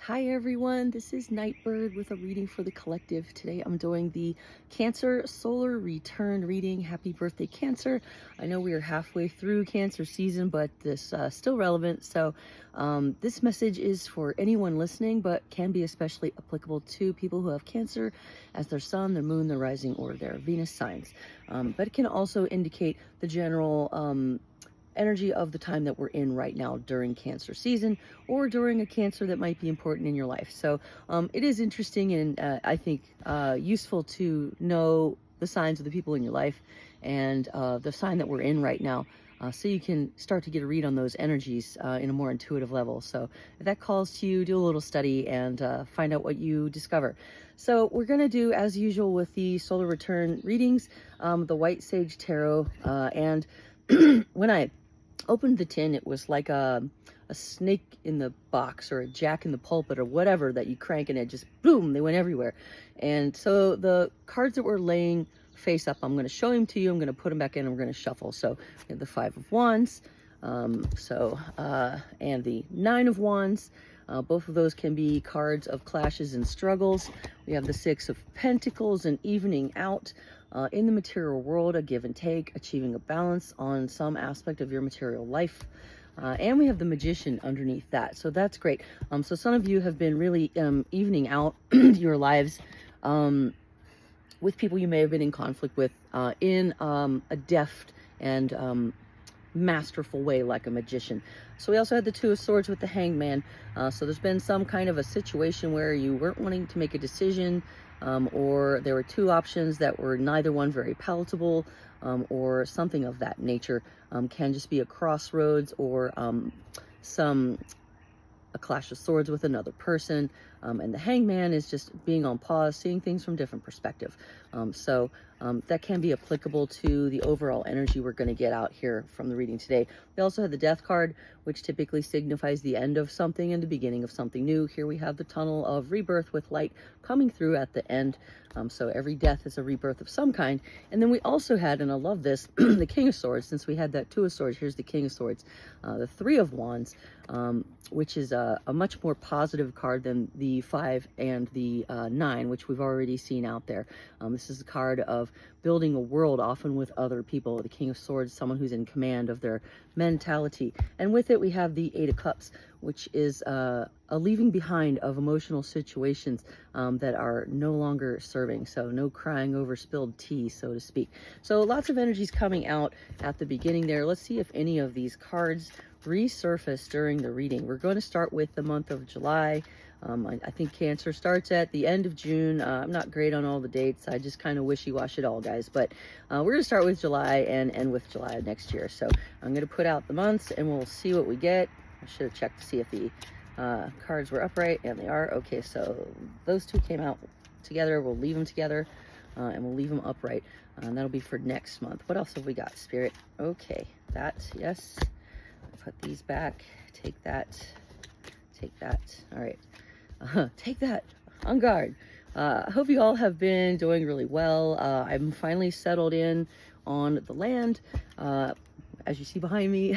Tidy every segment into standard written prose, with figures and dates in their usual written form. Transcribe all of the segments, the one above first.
Hi everyone, this is Nightbird with a reading for the collective. Today I'm doing the Cancer Solar Return reading. Happy birthday, Cancer. I know we are halfway through Cancer season, but this still relevant. So this message is for anyone listening, but can be especially applicable to people who have Cancer as their sun, their moon, their rising, or their Venus signs. But it can also indicate the general energy of the time that we're in right now during Cancer season, or during a Cancer that might be important in your life. So it is interesting and I think useful to know the signs of the people in your life and the sign that we're in right now. So you can start to get a read on those energies in a more intuitive level. So if that calls to you, do a little study and find out what you discover. So we're going to do, as usual with the solar return readings, the White Sage Tarot. And when I opened the tin, it was like a snake in the box or a jack in the pulpit or whatever that you crank and it just boom, they went everywhere. And so the cards that were laying face up, I'm going to show them to you. I'm going to put them back in and we're going to shuffle. So we have the Five of Wands, and the Nine of Wands. Both of those can be cards of clashes and struggles. We have the Six of Pentacles and evening out. In the material world, a give and take, achieving a balance on some aspect of your material life. And we have the Magician underneath that. So that's great. So some of you have been really evening out your lives with people you may have been in conflict with in a deft and masterful way, like a magician. So we also had the Two of Swords with the Hangman. So there's been some kind of a situation where you weren't wanting to make a decision, or there were two options that were neither one very palatable, or something of that nature. Can just be a crossroads or a clash of swords with another person. And the Hangman is just being on pause, seeing things from different perspective. So that can be applicable to the overall energy we're going to get out here from the reading today. We also have the Death card, which typically signifies the end of something and the beginning of something new. Here we have the tunnel of rebirth with light coming through at the end. So every death is a rebirth of some kind. And then we also had, and I love this, the King of Swords. Since we had that Two of Swords, here's the King of Swords. The Three of Wands, which is a much more positive card than the Five and the Nine, which we've already seen out there. This is a card of building a world, often with other people. The King of Swords, someone who's in command of their mentality. And with it, we have the Eight of Cups, which is a leaving behind of emotional situations that are no longer serving. So no crying over spilled tea, so to speak. So lots of energies coming out at the beginning there. Let's see if any of these cards resurface during the reading. We're going to start with the month of July. I think Cancer starts at the end of June. I'm not great on all the dates. I just kind of wishy-wash it all, guys. But we're going to start with July and end with July of next year. So I'm going to put out the months and we'll see what we get. I should have checked to see if the cards were upright, and they are. Okay, so those two came out together. We'll leave them together and we'll leave them upright. And that'll be for next month. What else have we got, Spirit? Okay, that, yes. Put these back. Take that. Take that. All right. Take that. On guard. I hope you all have been doing really well. I'm finally settled in on the land, as you see behind me.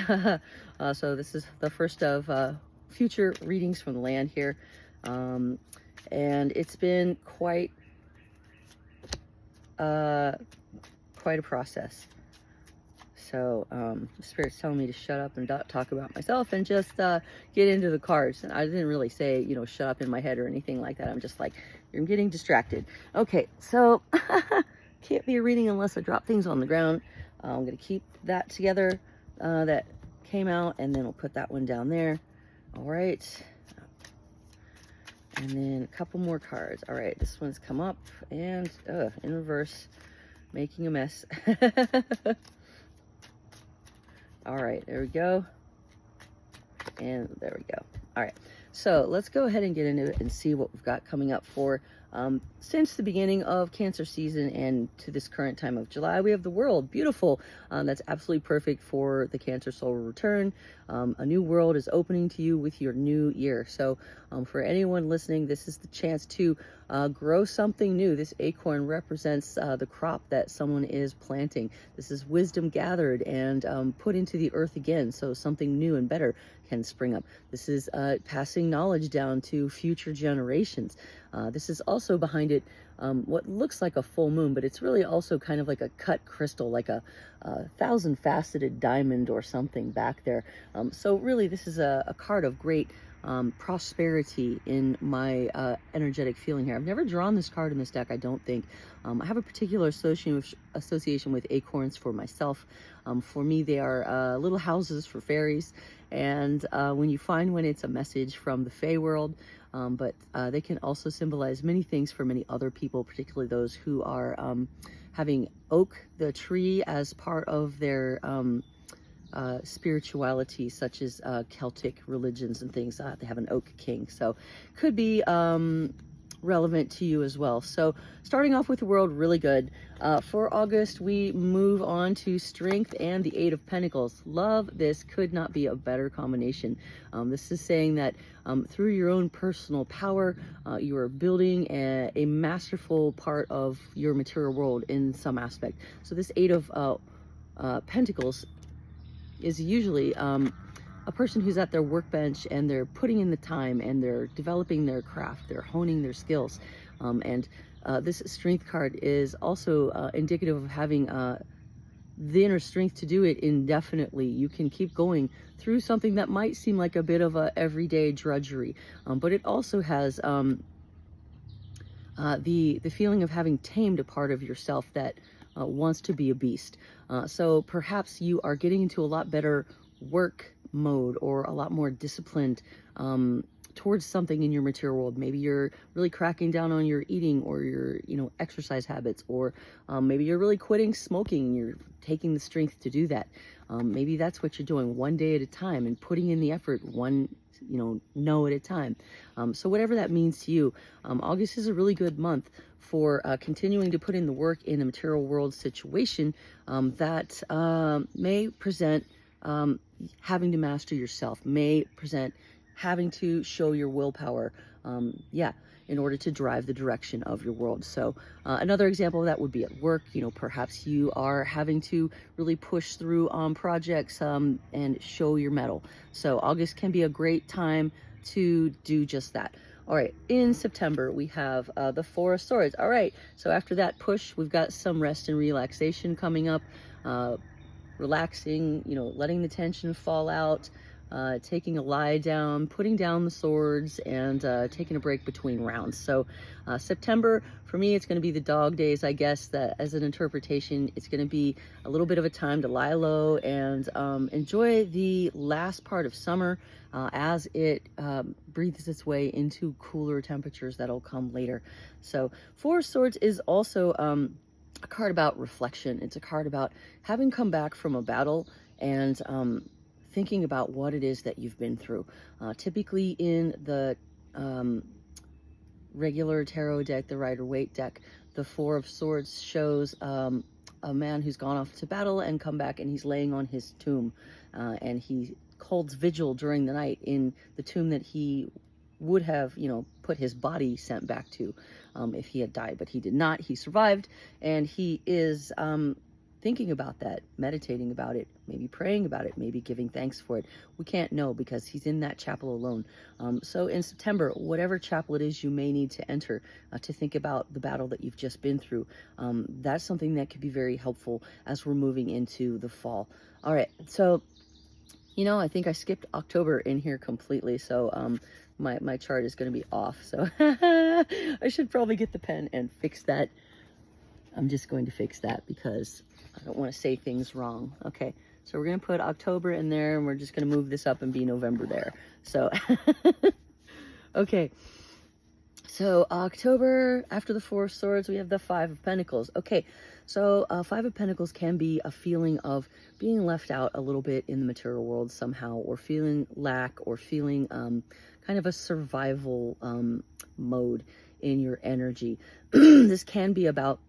So this is the first of future readings from the land here. And it's been quite a process. So the Spirit's telling me to shut up and not talk about myself and just get into the cards. And I didn't really say, you know, shut up in my head or anything like that. I'm just like, I'm getting distracted. Okay, so can't be a reading unless I drop things on the ground. I'm going to keep that together that came out, and then we'll put that one down there. All right. And then a couple more cards. All right, this one's come up and in reverse, making a mess. All right, there we go. And there we go. All right, so let's go ahead and get into it and see what we've got coming up for Since the beginning of Cancer season and to this current time of July, we have the world. Beautiful. That's absolutely perfect for the Cancer solar return. A new world is opening to you with your new year. So for anyone listening, this is the chance to grow something new. This acorn represents the crop that someone is planting. This is wisdom gathered and put into the earth again, so something new and better can spring up. This is passing knowledge down to future generations. This is also behind it what looks like a full moon, but it's really also kind of like a cut crystal, like a thousand faceted diamond or something back there. So really this is a card of great prosperity in my energetic feeling here. I've never drawn this card in this deck, I don't think. I have a particular association with acorns for myself. For me, they are little houses for fairies, and when you find one, it's a message from the Fae world, but they can also symbolize many things for many other people, particularly those who are having oak, the tree, as part of their spirituality, such as Celtic religions and things. They have an oak king, so could be relevant to you as well. So starting off with the world, really good. For August, we move on to strength and the Eight of Pentacles. Love this. Could not be a better combination. This is saying that through your own personal power, you are building a masterful part of your material world in some aspect. So this Eight of Pentacles is usually a person who's at their workbench and they're putting in the time and they're developing their craft, they're honing their skills. And this strength card is also indicative of having the inner strength to do it indefinitely. You can keep going through something that might seem like a bit of a everyday drudgery, but it also has the feeling of having tamed a part of yourself that wants to be a beast. So perhaps you are getting into a lot better work mode or a lot more disciplined towards something in your material world. Maybe you're really cracking down on your eating or your exercise habits, or maybe you're really quitting smoking and you're taking the strength to do that. Maybe that's what you're doing, one day at a time, and putting in the effort one no at a time. So whatever that means to you, August is a really good month for continuing to put in the work in the material world situation that may present having to master yourself, may present having to show your willpower, in order to drive the direction of your world. So another example of that would be at work. Perhaps you are having to really push through on projects and show your mettle. So August can be a great time to do just that. All right, in September, we have the Four of Swords. All right, so after that push, we've got some rest and relaxation coming up. Relaxing, letting the tension fall out, taking a lie down, putting down the swords, and taking a break between rounds. So September, for me, it's going to be the dog days, I guess, that as an interpretation, it's going to be a little bit of a time to lie low and enjoy the last part of summer as it breathes its way into cooler temperatures that'll come later. So Four of Swords is also a card about reflection. It's a card about having come back from a battle and thinking about what it is that you've been through. Typically in the regular tarot deck, the Rider-Waite deck, the Four of Swords shows a man who's gone off to battle and come back, and he's laying on his tomb, and he holds vigil during the night in the tomb that he would have, put his body sent back to if he had died, but he did not. He survived, and he is thinking about that, meditating about it, maybe praying about it, maybe giving thanks for it. We can't know because he's in that chapel alone. So in September, whatever chapel it is you may need to enter to think about the battle that you've just been through, that's something that could be very helpful as we're moving into the fall. All right, so I think I skipped October in here completely, so my chart is going to be off, so I should probably get the pen and fix that. I'm just going to fix that because I don't want to say things wrong. Okay, so we're going to put October in there, and we're just going to move this up and be November there. So, okay. So October, after the Four of Swords, we have the Five of Pentacles. Okay, so Five of Pentacles can be a feeling of being left out a little bit in the material world somehow, or feeling lack, or feeling kind of a survival mode in your energy. This can be about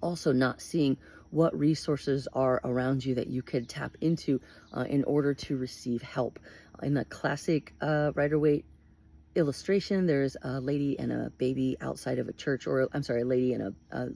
also not seeing what resources are around you that you could tap into in order to receive help. In the classic Rider-Waite illustration, there's a lady and a baby outside of a church, or I'm sorry, a lady and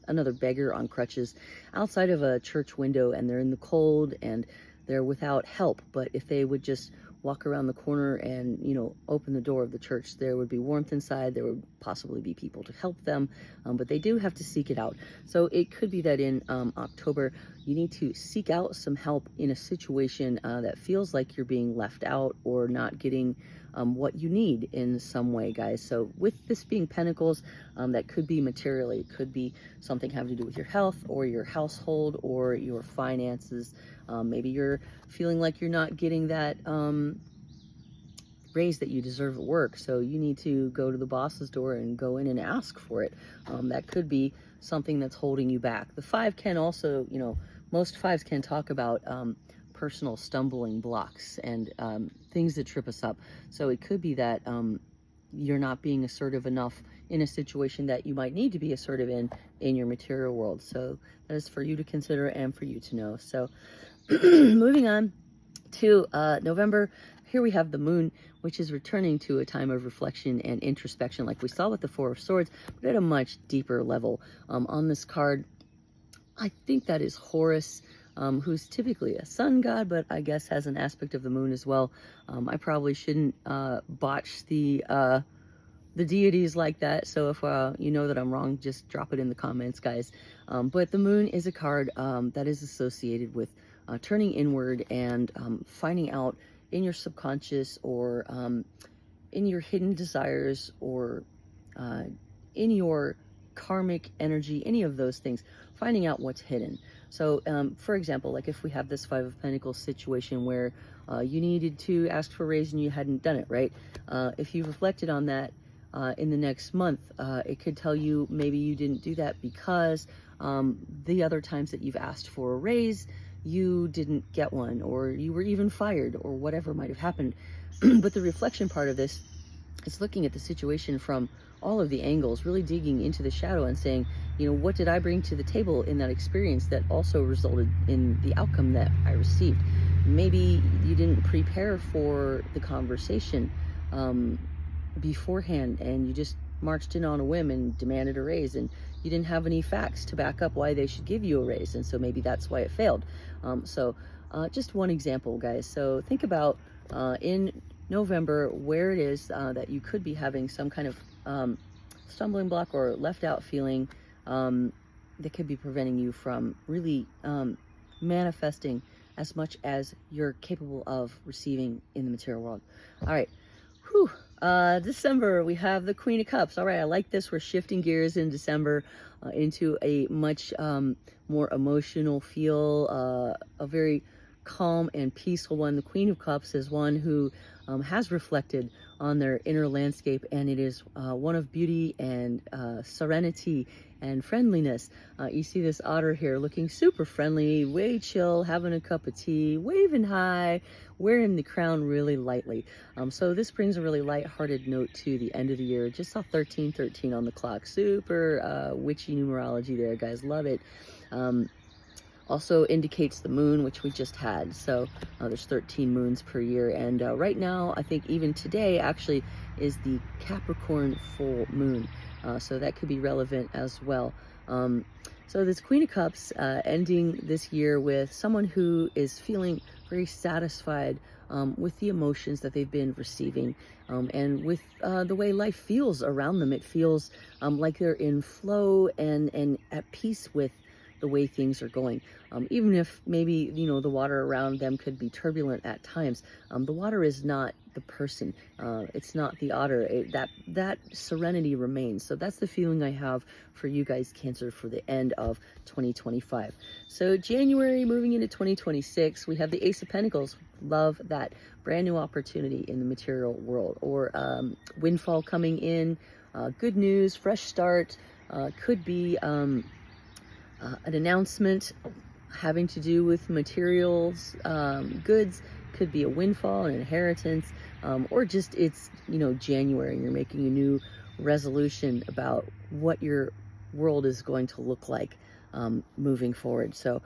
another beggar on crutches outside of a church window, and they're in the cold and they're without help. But if they would just walk around the corner and, you know, open the door of the church, there would be warmth inside. There would possibly be people to help them, but they do have to seek it out. So it could be that in October, you need to seek out some help in a situation that feels like you're being left out or not getting what you need in some way, guys. So with this being Pentacles, that could be materially, it could be something having to do with your health or your household or your finances. Maybe you're feeling like you're not getting that raise that you deserve at work, so you need to go to the boss's door and go in and ask for it. That could be something that's holding you back. The 5 can also, you know, most 5s can talk about personal stumbling blocks and things that trip us up. So it could be that you're not being assertive enough in a situation that you might need to be assertive in your material world. So that is for you to consider and for you to know. So moving on to November, here we have the moon, which is returning to a time of reflection and introspection, like we saw with the 4 of Swords, but at a much deeper level. On this card, I think that is Horus, who's typically a sun god, but I guess has an aspect of the moon as well. I probably shouldn't botch the deities like that, so if you know that I'm wrong, just drop it in the comments, guys. But the moon is a card that is associated with turning inward and finding out in your subconscious or in your hidden desires or in your karmic energy, any of those things, finding out what's hidden. So for example, like if we have this 5 of Pentacles situation where you needed to ask for a raise and you hadn't done it, right? If you reflected on that in the next month, it could tell you maybe you didn't do that because the other times that you've asked for a raise, you didn't get one, or you were even fired, or whatever might have happened. But the reflection part of this is looking at the situation from all of the angles, really digging into the shadow and saying, you know, what did I bring to the table in that experience that also resulted in the outcome that I received? Maybe you didn't prepare for the conversation beforehand, and you just marched in on a whim and demanded a raise, and you didn't have any facts to back up why they should give you a raise, and so maybe that's why it failed. Just one example, guys. So think about in November where it is that you could be having some kind of stumbling block or left out feeling that could be preventing you from really manifesting as much as you're capable of receiving in the material world. All right. Whew. December, we have the Queen of Cups. All right, I like this. We're shifting gears in December into a much more emotional feel, a very calm and peaceful one. The Queen of Cups is one who has reflected on their inner landscape, and it is one of beauty and serenity and friendliness. You see this otter here looking super friendly, way chill, having a cup of tea, waving high, wearing the crown really lightly. So this brings a really light-hearted note to the end of the year. Just saw 1313 on the clock. Super witchy numerology there, guys. Love it. Also indicates the moon, which we just had. So there's 13 moons per year. And right now, I think even today actually is the Capricorn full moon. So that could be relevant as well. So this Queen of Cups ending this year with someone who is feeling very satisfied with the emotions that they've been receiving and with the way life feels around them. It feels like they're in flow and at peace with the way things are going. Even if maybe, you know, the water around them could be turbulent at times, the water is not the person. It's not the otter. That serenity remains. So that's the feeling I have for you guys, Cancer, for the end of 2025. So January, moving into 2026, we have the Ace of Pentacles. Love that. Brand new opportunity in the material world, or windfall coming in, good news, fresh start, could be an announcement having to do with materials, goods, could be a windfall, an inheritance, or just it's, January and you're making a new resolution about what your world is going to look like moving forward. So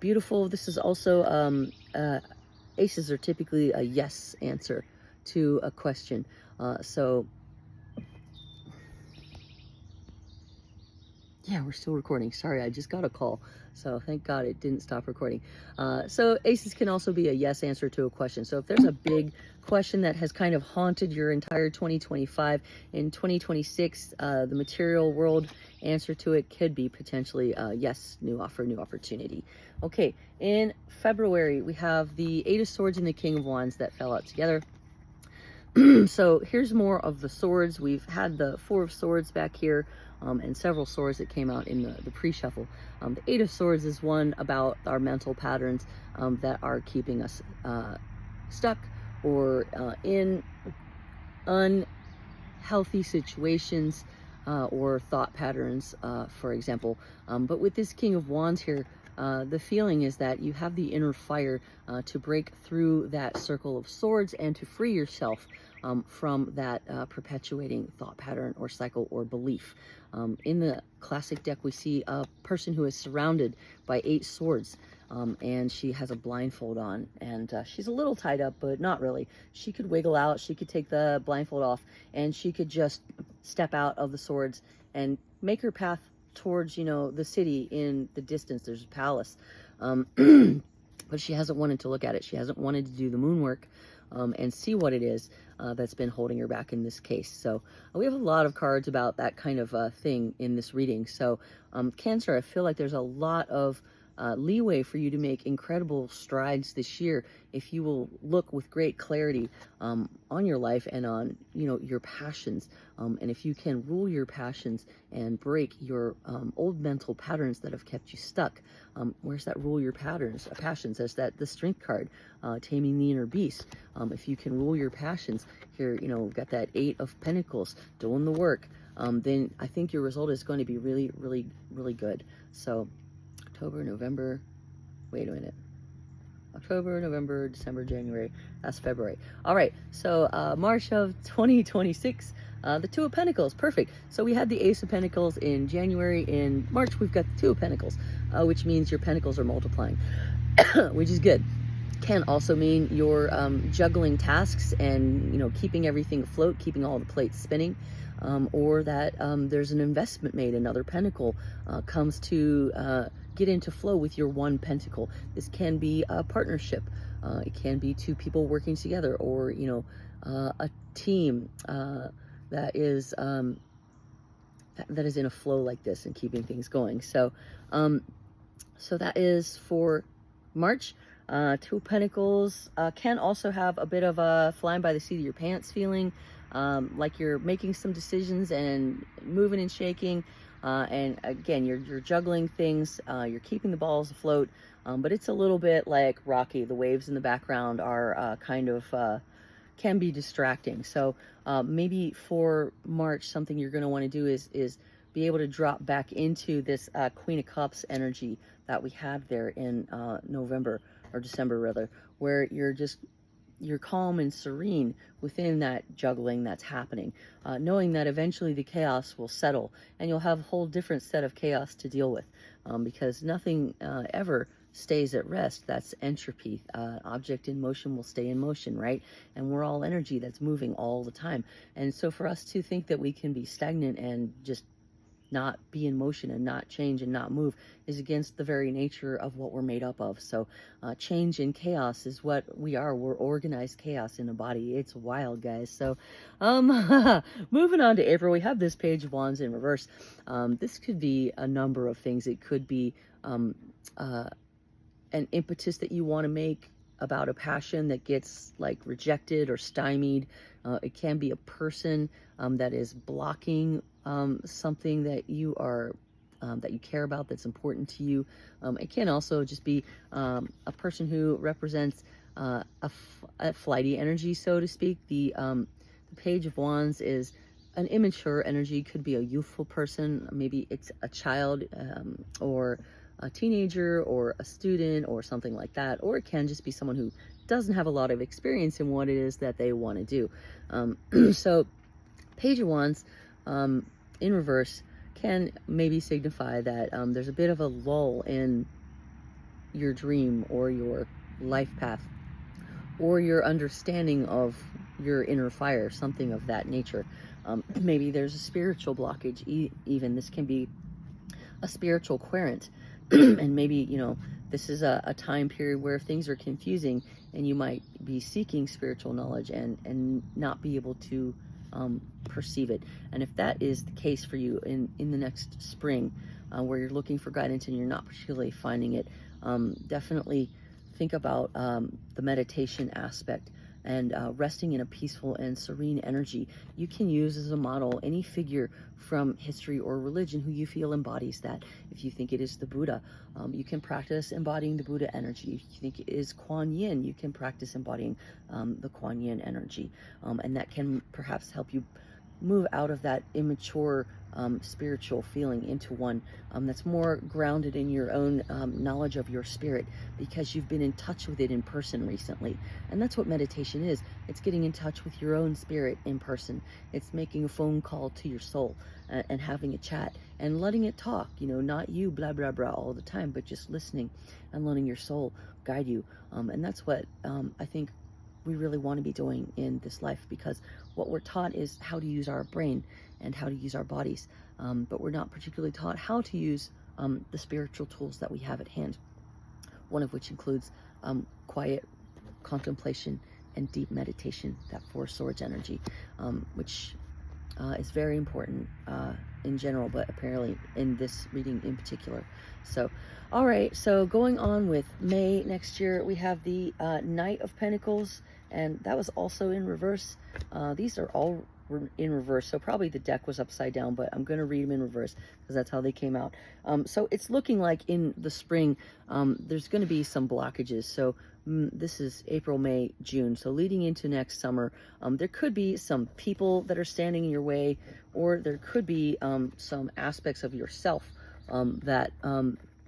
beautiful. This is also aces are typically a yes answer to a question. So yeah, we're still recording. Sorry, I just got a call. So thank God it didn't stop recording. So aces can also be a yes answer to a question. So if there's a big question that has kind of haunted your entire 2025, in 2026, the material world answer to it could be potentially yes, new offer, new opportunity. Okay, in February, we have the Eight of Swords and the King of Wands that fell out together. So here's more of the swords. We've had the Four of Swords back here, and several swords that came out in the pre-shuffle. The Eight of Swords is one about our mental patterns that are keeping us stuck or in unhealthy situations or thought patterns, for example. But with this King of Wands here, the feeling is that you have the inner fire to break through that circle of swords and to free yourself from that perpetuating thought pattern or cycle or belief. In the classic deck, we see a person who is surrounded by 8 swords. And she has a blindfold on, and she's a little tied up, but not really. She could wiggle out, she could take the blindfold off, and she could just step out of the swords and make her path towards, the city. In the distance, there's a palace. But she hasn't wanted to look at it. She hasn't wanted to do the moon work and see what it is that's been holding her back in this case. So we have a lot of cards about that kind of thing in this reading. So Cancer, I feel like there's a lot of leeway for you to make incredible strides this year if you will look with great clarity on your life and on your passions, and if you can rule your passions and break your old mental patterns that have kept you stuck. Where's that rule your passions? There's the Strength card, taming the inner beast. If you can rule your passions here, got that 8 of Pentacles, doing the work, then I think your result is going to be really, really, really good. So October, November, wait a minute. October, November, December, January, that's February. All right, so March of 2026, the Two of Pentacles, perfect. So we had the Ace of Pentacles in January. In March, we've got the Two of Pentacles, which means your pentacles are multiplying, which is good. Can also mean you're juggling tasks and keeping everything afloat, keeping all the plates spinning, or that there's an investment made. Another pentacle comes to get into flow with your one pentacle. This can be a partnership. It can be 2 people working together, or a team that is in a flow like this and keeping things going. So so that is for March. Two of Pentacles can also have a bit of a flying by the seat of your pants feeling, like you're making some decisions and moving and shaking, and again you're juggling things, you're keeping the balls afloat, but it's a little bit like rocky. The waves in the background are kind of can be distracting. So maybe for March, something you're going to want to do is be able to drop back into this Queen of Cups energy that we had there in November, or December rather, where you're calm and serene within that juggling that's happening, knowing that eventually the chaos will settle and you'll have a whole different set of chaos to deal with, because nothing ever stays at rest. That's entropy. Object in motion will stay in motion, right? And we're all energy that's moving all the time. And so for us to think that we can be stagnant and just not be in motion and not change and not move is against the very nature of what we're made up of. So change and chaos is what we are. We're organized chaos in a body. It's wild, guys. So moving on to April, we have this Page of Wands in reverse. This could be a number of things. It could be an impetus that you want to make about a passion that gets like rejected or stymied. It can be a person that is blocking something that you are that you care about, that's important to you. It can also just be a person who represents a flighty energy, so to speak. The Page of Wands is an immature energy. Could be a youthful person, maybe it's a child, or a teenager, or a student, or something like that. Or it can just be someone who doesn't have a lot of experience in what it is that they want to do. So Page of Wands in reverse can maybe signify that there's a bit of a lull in your dream or your life path or your understanding of your inner fire, something of that nature. Maybe there's a spiritual blockage, even. This can be a spiritual querent. And maybe, you know, this is a time period where things are confusing and you might be seeking spiritual knowledge and not be able to perceive it. And if that is the case for you in the next spring, where you're looking for guidance and you're not particularly finding it, definitely think about the meditation aspect and resting in a peaceful and serene energy. You can use as a model any figure from history or religion who you feel embodies that. If you think it is the Buddha, you can practice embodying the Buddha energy. If you think it is Kuan Yin, you can practice embodying the Kuan Yin energy. And that can perhaps help you move out of that immature spiritual feeling into one that's more grounded in your own knowledge of your spirit, because you've been in touch with it in person recently. And that's what meditation is. It's getting in touch with your own spirit in person. It's making a phone call to your soul and having a chat and letting it talk, you know, not you blah blah blah all the time, but just listening and letting your soul guide you. And that's what I think we really want to be doing in this life, because what we're taught is how to use our brain and how to use our bodies, but we're not particularly taught how to use the spiritual tools that we have at hand, one of which includes quiet contemplation and deep meditation, that Four Swords energy, which is very important in general, but apparently in this reading in particular. So, all right, so going on with May next year, we have the Knight of Pentacles, and that was also in reverse. These are all in reverse, so probably the deck was upside down, but I'm going to read them in reverse because that's how they came out. So it's looking like in the spring there's going to be some blockages. So this is April, May, June, so leading into next summer, there could be some people that are standing in your way, or there could be some aspects of yourself that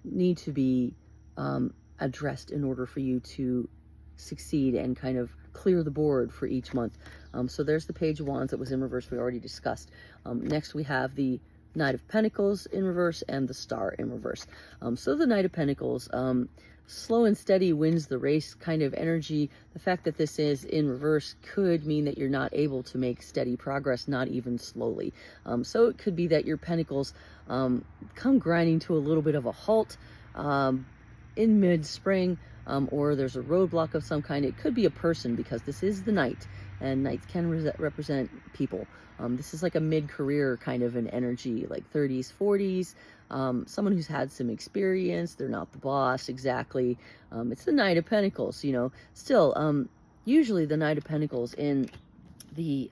need to be addressed in order for you to succeed and kind of clear the board for each month. So there's the Page of Wands that was in reverse, we already discussed. Next we have the Knight of Pentacles in reverse and the Star in reverse. So the Knight of Pentacles, slow and steady wins the race kind of energy. The fact that this is in reverse could mean that you're not able to make steady progress, not even slowly. So it could be that your pentacles come grinding to a little bit of a halt in mid-spring, or there's a roadblock of some kind. It could be a person, because this is the Knight, and Knights can represent people. This is like a mid-career kind of an energy, like 30s, 40s, someone who's had some experience. They're not the boss exactly. It's the Knight of Pentacles, you know. Still, usually the Knight of Pentacles in the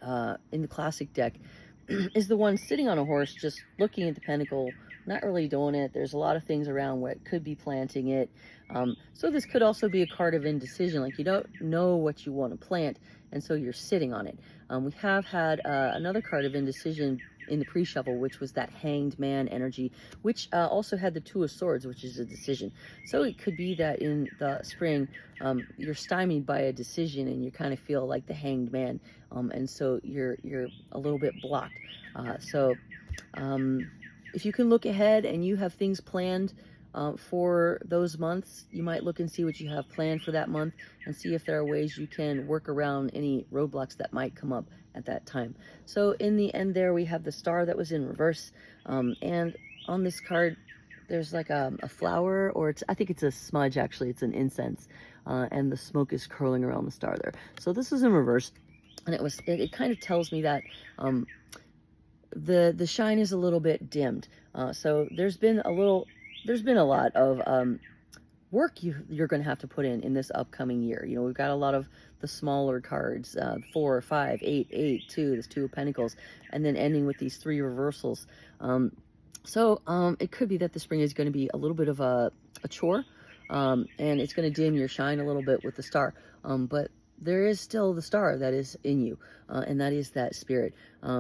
classic deck is the one sitting on a horse, just looking at the pentacle, not really doing it. There's a lot of things around where it could be planting it. So this could also be a card of indecision, like you don't know what you want to plant, and so you're sitting on it. We have had another card of indecision in the pre-shuffle, which was that Hanged Man energy, which also had the Two of Swords, which is a decision. So it could be that in the spring, you're stymied by a decision and you kind of feel like the Hanged Man, and so you're a little bit blocked. If you can look ahead and you have things planned for those months, you might look and see what you have planned for that month and see if there are ways you can work around any roadblocks that might come up at that time. So in the end there, we have the Star that was in reverse, and on this card there's like a flower, or I think it's a smudge, actually it's an incense, and the smoke is curling around the star there. So this is in reverse, and it kind of tells me that the shine is a little bit dimmed. So there's been a lot of work you're going to have to put in this upcoming year. You know, we've got a lot of the smaller cards, 4, 5, 8, 8, 2, this Two of Pentacles, and then ending with these 3 reversals. So it could be that the spring is going to be a little bit of a chore, and it's going to dim your shine a little bit with the Star. But there is still the Star that is in you, and that is that spirit.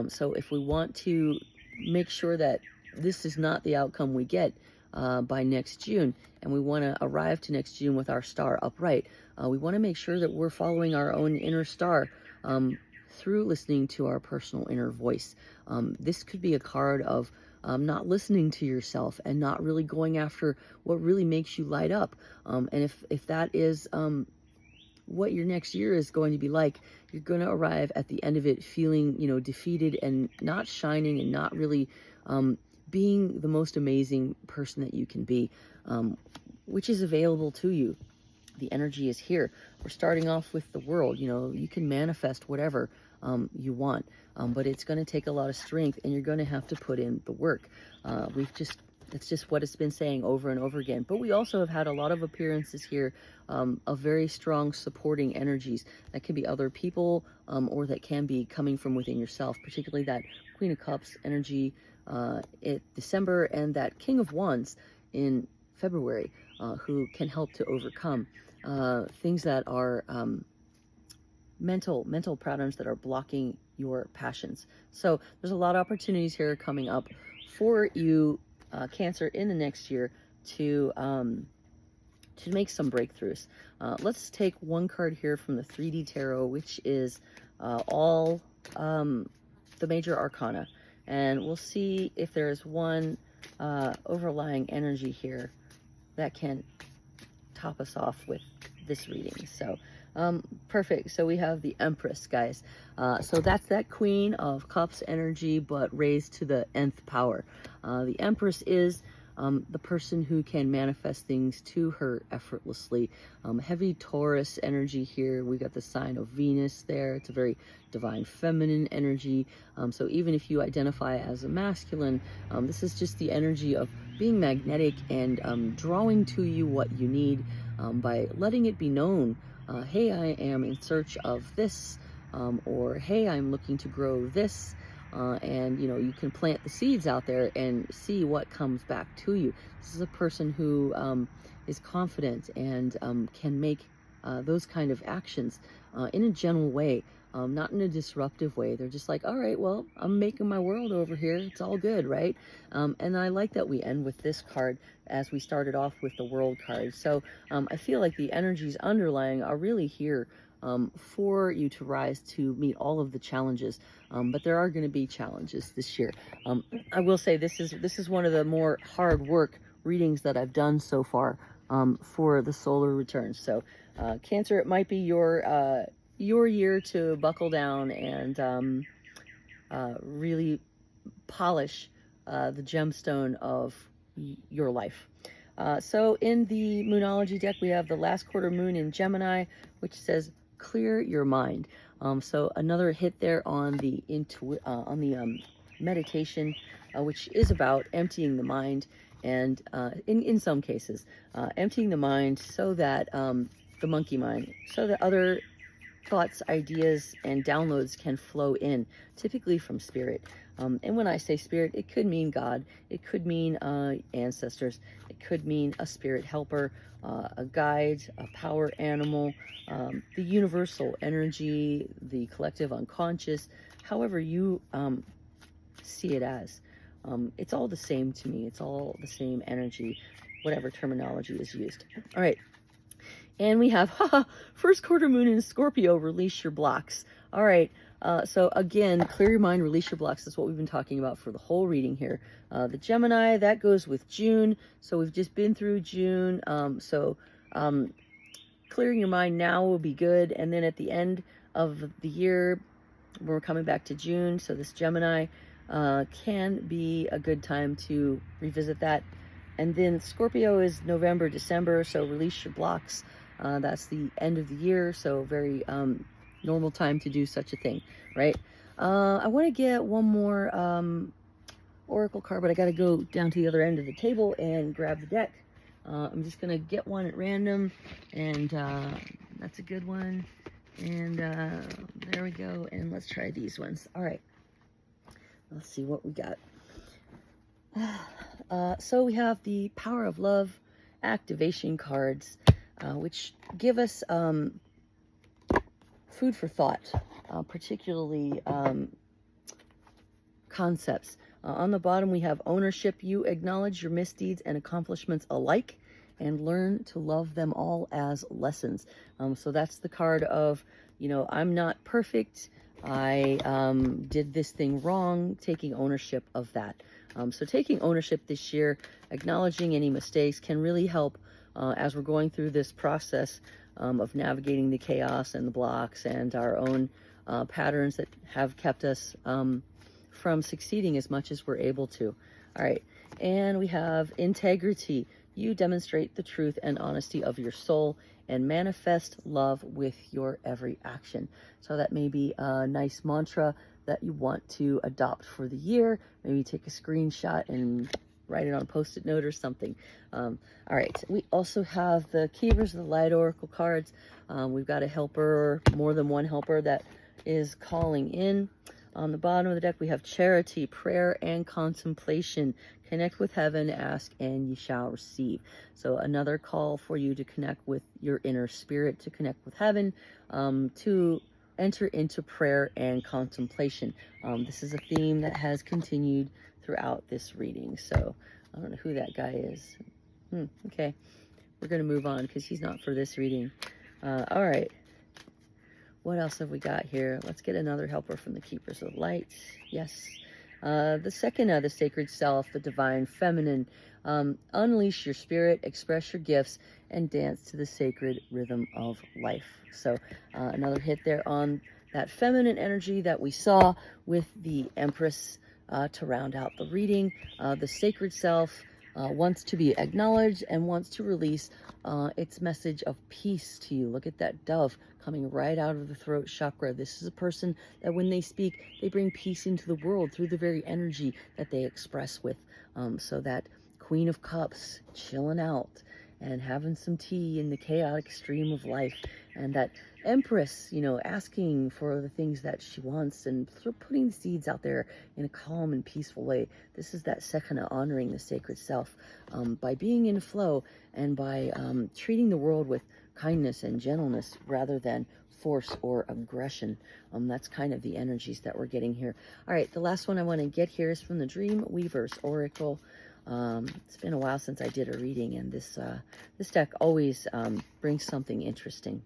So if we want to make sure that this is not the outcome we get by next June, and we want to arrive to next June with our Star upright, We want to make sure that we're following our own inner star through listening to our personal inner voice. This could be a card of not listening to yourself and not really going after what really makes you light up. And if that is what your next year is going to be like, you're going to arrive at the end of it feeling, defeated and not shining and not really being the most amazing person that you can be, which is available to you. The energy is here. We're starting off with the world. You can manifest whatever you want, but it's going to take a lot of strength, and you're going to have to put in the work. It's just what it's been saying over and over again. But we also have had a lot of appearances here of very strong supporting energies. That can be other people, or that can be coming from within yourself, particularly that Queen of Cups energy in December and that King of Wands in February, who can help to overcome things that are mental patterns that are blocking your passions. So there's a lot of opportunities here coming up for you, Cancer, in the next year to make some breakthroughs. Let's take one card here from the 3D Tarot, which is all the major arcana, and we'll see if there is one overlying energy here that can top us off with this reading. So perfect. So we have the Empress, guys. So that's that Queen of Cups energy, but raised to the nth power. The Empress is the person who can manifest things to her effortlessly. Heavy Taurus energy here. We got the sign of Venus there. It's a very divine feminine energy. So even if you identify as a masculine, this is just the energy of being magnetic and drawing to you what you need by letting it be known. Hey, I am in search of this, or hey, I'm looking to grow this. And you can plant the seeds out there and see what comes back to you. This is a person who is confident and can make those kind of actions in a gentle way, not in a disruptive way. They're just like, all right, well, I'm making my world over here. It's all good, right? And I like that we end with this card as we started off with the World card. So I feel like the energies underlying are really here for you to rise to meet all of the challenges, but there are going to be challenges this year. I will say this is one of the more hard work readings that I've done so far for the solar return. So Cancer, it might be your year to buckle down and really polish the gemstone of your life. So in the Moonology deck, we have the last quarter moon in Gemini, which says clear your mind. So another hit there on the meditation, which is about emptying the mind, and in some cases emptying the mind so that the monkey mind, so that other thoughts, ideas, and downloads can flow in, typically from spirit. And when I say spirit, it could mean God, it could mean ancestors, it could mean a spirit helper, a guide, a power animal, the universal energy, the collective unconscious, however you see it as. It's all the same to me. It's all the same energy, whatever terminology is used. All right. And we have, first quarter moon in Scorpio, release your blocks. All right. So again, clear your mind, release your blocks. That's what we've been talking about for the whole reading here. The Gemini, that goes with June. So we've just been through June. Clearing your mind now will be good. And then at the end of the year, we're coming back to June. So this Gemini can be a good time to revisit that. And then Scorpio is November, December. So release your blocks. That's the end of the year. So very normal time to do such a thing, right? I want to get one more oracle card, but I got to go down to the other end of the table and grab the deck. I'm just going to get one at random, and that's a good one. And there we go. And let's try these ones. All right. Let's see what we got. So we have the Power of Love activation cards, which give us food for thought, particularly concepts. On the bottom, we have ownership. You acknowledge your misdeeds and accomplishments alike. and learn to love them all as lessons. So that's the card of, I'm not perfect. I did this thing wrong, taking ownership of that. So taking ownership this year, acknowledging any mistakes can really help as we're going through this process of navigating the chaos and the blocks and our own patterns that have kept us from succeeding as much as we're able to. All right, and we have integrity. You demonstrate the truth and honesty of your soul and manifest love with your every action. So that may be a nice mantra that you want to adopt for the year. Maybe take a screenshot and write it on a post-it note or something. All right, we also have the Keepers of the Light Oracle cards. We've got a helper, more than one helper that is calling in. On the bottom of the deck, we have charity, prayer, and contemplation. Connect with heaven, ask, and ye shall receive. So another call for you to connect with your inner spirit, to connect with heaven, to enter into prayer and contemplation. This is a theme that has continued throughout this reading. So I don't know who that guy is. Okay, we're going to move on because he's not for this reading. All right. What else have we got here? Let's get another helper from the Keepers of Light. Yes. The second of the sacred self, the divine feminine. Unleash your spirit, express your gifts, and dance to the sacred rhythm of life. So another hit there on that feminine energy that we saw with the Empress to round out the reading. The sacred self wants to be acknowledged and wants to release its message of peace to you. Look at that dove coming right out of the throat chakra. This is a person that when they speak, they bring peace into the world through the very energy that they express with. So that Queen of Cups chilling out and having some tea in the chaotic stream of life, and that Empress, asking for the things that she wants and putting the seeds out there in a calm and peaceful way. This is that second honoring the sacred self by being in flow and by treating the world with kindness and gentleness rather than force or aggression. That's kind of the energies that we're getting here. All right, the last one I want to get here is from the Dream Weaver's Oracle. It's been a while since I did a reading, and this deck always brings something interesting.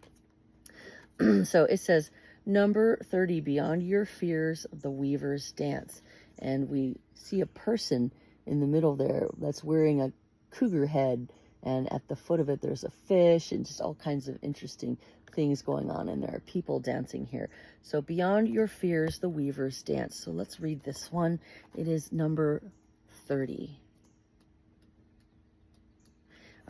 So it says, number 30, beyond your fears, the Weaver's dance. And we see a person in the middle there that's wearing a cougar head, and at the foot of it there's a fish and just all kinds of interesting things going on, and there are people dancing here. So beyond your fears, the Weaver's dance. So let's read this one. It is number 30.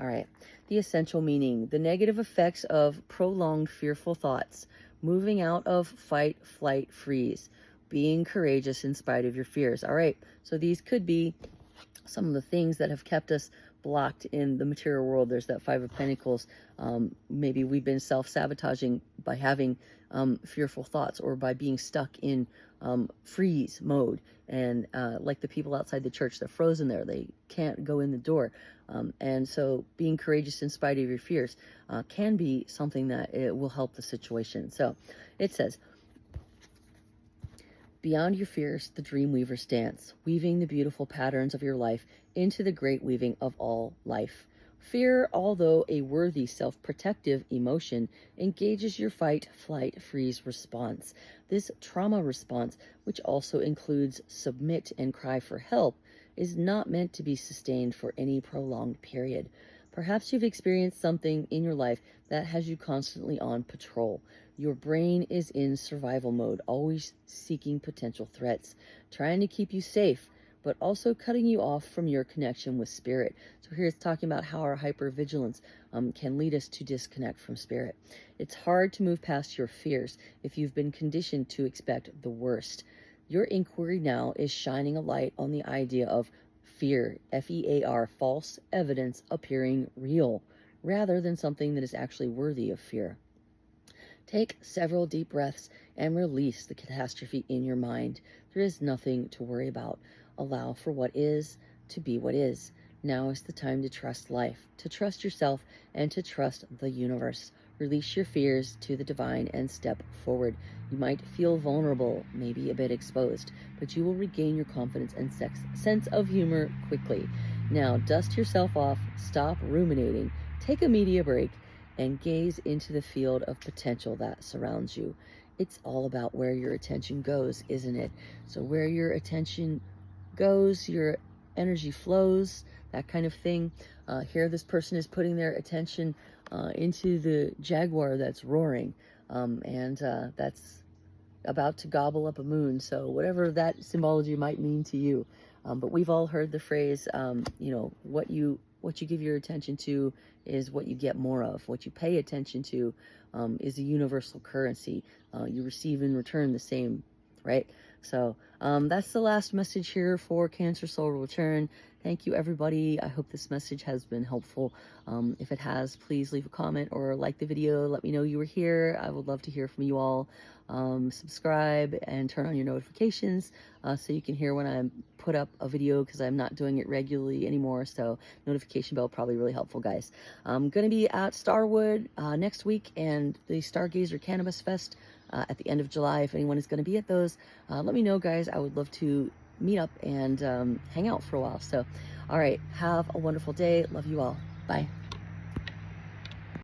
All right, the essential meaning, the negative effects of prolonged fearful thoughts, moving out of fight, flight, freeze, being courageous in spite of your fears. All right, so these could be some of the things that have kept us blocked in the material world. There's that Five of Pentacles. Maybe we've been self-sabotaging by having fearful thoughts, or by being stuck in freeze mode. And like the people outside the church, they're frozen there. They can't go in the door. And so being courageous in spite of your fears can be something that it will help the situation. So it says, beyond your fears, the Dreamweaver's dance, weaving the beautiful patterns of your life into the great weaving of all life. Fear, although a worthy self-protective emotion, engages your fight, flight, freeze response. This trauma response, which also includes submit and cry for help, is not meant to be sustained for any prolonged period. Perhaps you've experienced something in your life that has you constantly on patrol. Your brain is in survival mode, always seeking potential threats, trying to keep you safe, but also cutting you off from your connection with spirit. So here it's talking about how our hypervigilance can lead us to disconnect from spirit. It's hard to move past your fears if you've been conditioned to expect the worst. Your inquiry now is shining a light on the idea of fear, F-E-A-R, false evidence appearing real, rather than something that is actually worthy of fear. Take several deep breaths and release the catastrophe in your mind. There is nothing to worry about. Allow for what is to be what is. Now is the time to trust life, to trust yourself, and to trust the universe. Release your fears to the divine and step forward. You might feel vulnerable, maybe a bit exposed, but you will regain your confidence and sense of humor quickly. Now, dust yourself off, stop ruminating, take a media break and gaze into the field of potential that surrounds you. It's all about where your attention goes, isn't it? So where your attention goes, your energy flows, that kind of thing. Here, this person is putting their attention into the jaguar that's roaring, and that's about to gobble up a moon. So whatever that symbology might mean to you, but we've all heard the phrase, what you give your attention to is what you get more of. What you pay attention to is a universal currency. You receive in return the same, right? So that's the last message here for Cancer Soul Return. Thank you, everybody. I hope this message has been helpful. If it has, please leave a comment or like the video. Let me know you were here. I would love to hear from you all. Subscribe and turn on your notifications so you can hear when I put up a video, because I'm not doing it regularly anymore. So notification bell probably really helpful, guys. I'm going to be at Starwood next week and the Stargazer Cannabis Fest at the end of July. If anyone is going to be at those, let me know, guys. I would love to meet up and hang out for a while. So, all right, have a wonderful day. Love you all. Bye.